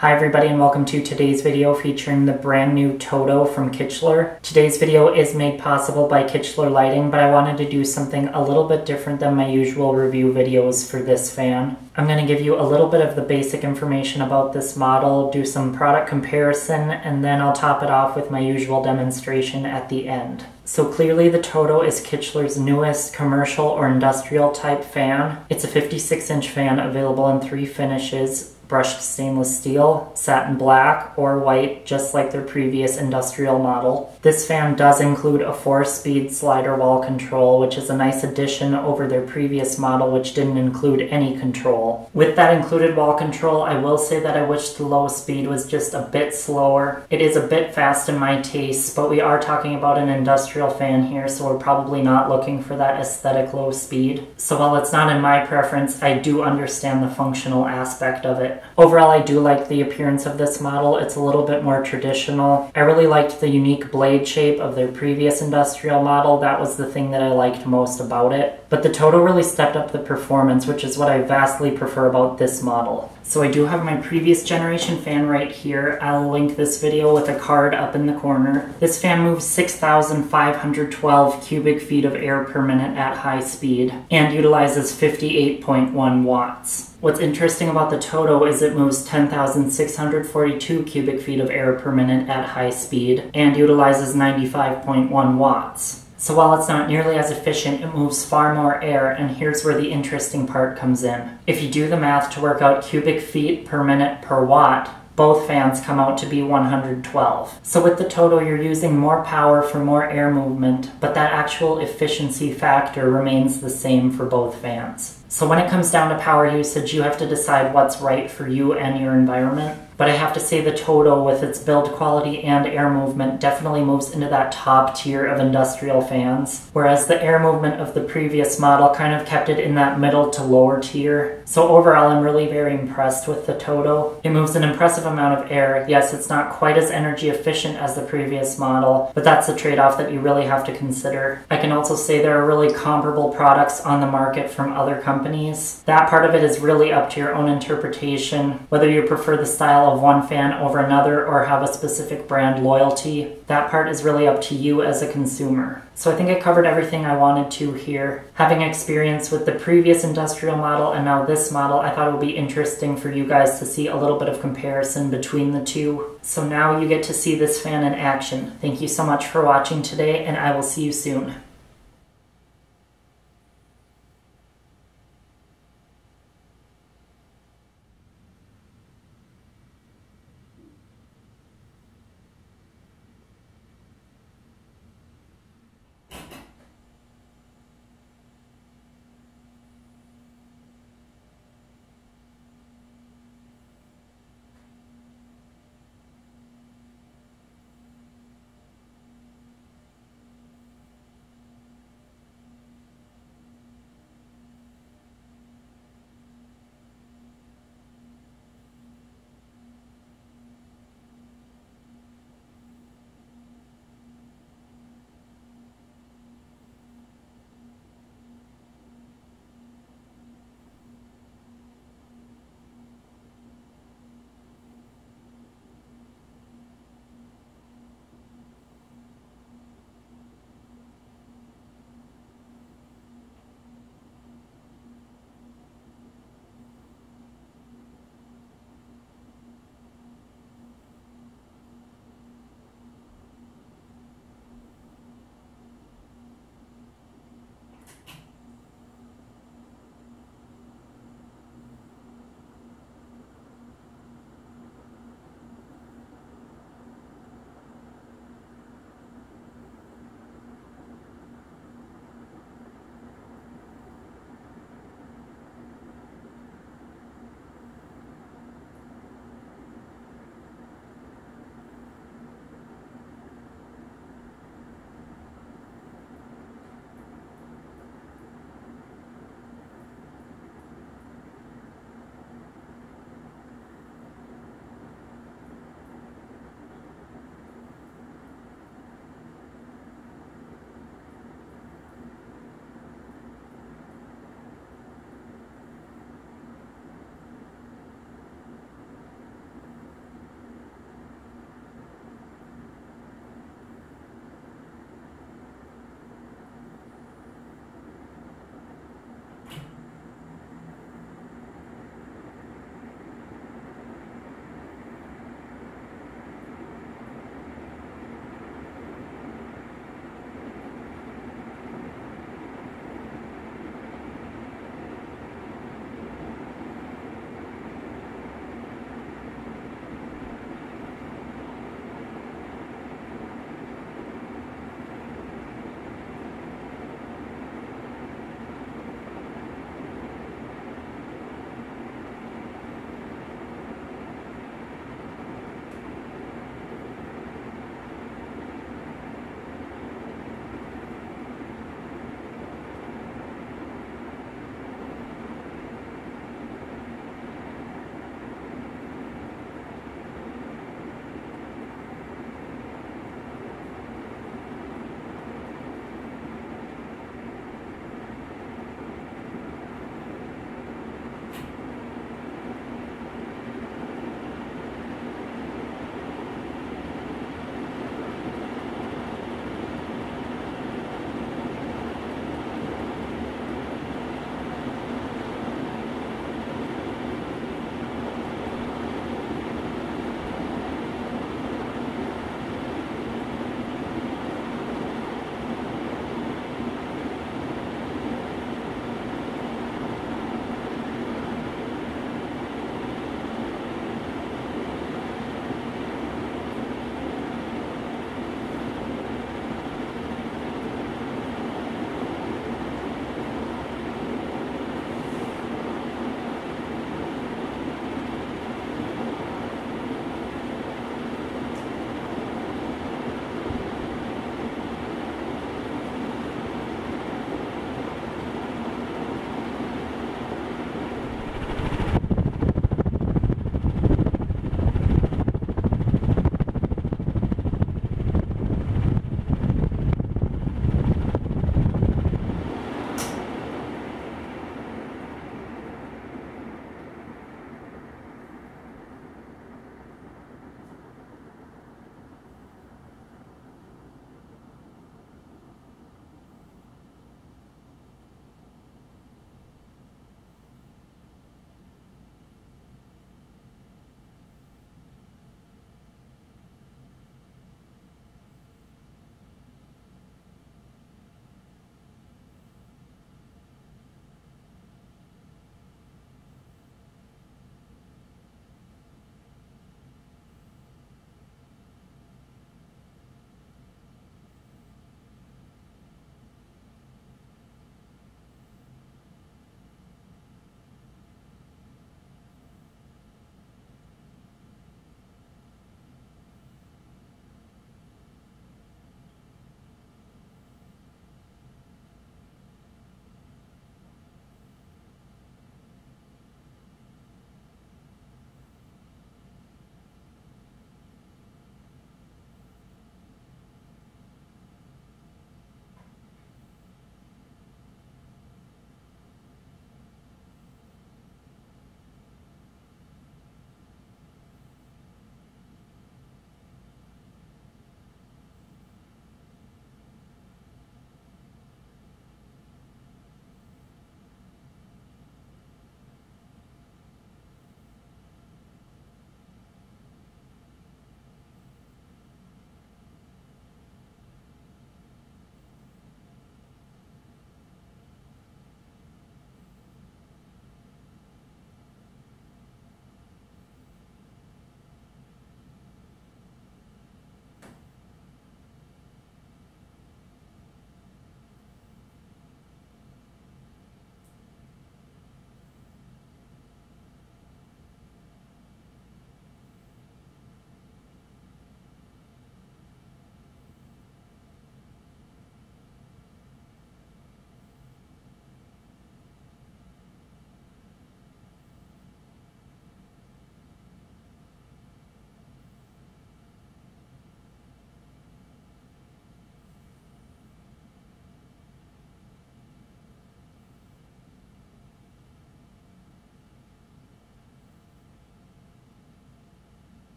Hi everybody and welcome to today's video featuring the brand new Todo from Kichler. Today's video is made possible by Kichler Lighting, but I wanted to do something a little bit different than my usual review videos for this fan. I'm going to give you a little bit of the basic information about this model, do some product comparison, and then I'll top it off with my usual demonstration at the end. So clearly the Todo is Kichler's newest commercial or industrial type fan. It's a 56-inch fan available in 3 finishes: brushed stainless steel, satin black, or white, just like their previous industrial model. This fan does include a 4-speed slider wall control, which is a nice addition over their previous model, which didn't include any control. With that included wall control, I will say that I wish the low speed was just a bit slower. It is a bit fast in my taste, but we are talking about an industrial fan here, so we're probably not looking for that aesthetic low speed. So while it's not in my preference, I do understand the functional aspect of it. Overall, I do like the appearance of this model. It's a little bit more traditional. I really liked the unique blade shape of their previous industrial model. That was the thing that I liked most about it. But the Todo really stepped up the performance, which is what I vastly prefer about this model. So I do have my previous generation fan right here. I'll link this video with a card up in the corner. This fan moves 6,512 cubic feet of air per minute at high speed and utilizes 58.1 watts. What's interesting about the Todo is it moves 10,642 cubic feet of air per minute at high speed and utilizes 95.1 watts. So while it's not nearly as efficient, it moves far more air, and here's where the interesting part comes in. If you do the math to work out cubic feet per minute per watt, both fans come out to be 112. So with the Todo, you're using more power for more air movement, but that actual efficiency factor remains the same for both fans. So when it comes down to power usage, you have to decide what's right for you and your environment. But I have to say the Todo, with its build quality and air movement, definitely moves into that top tier of industrial fans, whereas the air movement of the previous model kind of kept it in that middle to lower tier. So overall, I'm really very impressed with the Todo. It moves an impressive amount of air. Yes, it's not quite as energy efficient as the previous model, but that's a trade-off that you really have to consider. I can also say there are really comparable products on the market from other companies. That part of it is really up to your own interpretation, whether you prefer the style of one fan over another or have a specific brand loyalty. That part is really up to you as a consumer. So I think I covered everything I wanted to here. Having experience with the previous industrial model and now this model, I thought it would be interesting for you guys to see a little bit of comparison between the two. So now you get to see this fan in action. Thank you so much for watching today, and I will see you soon.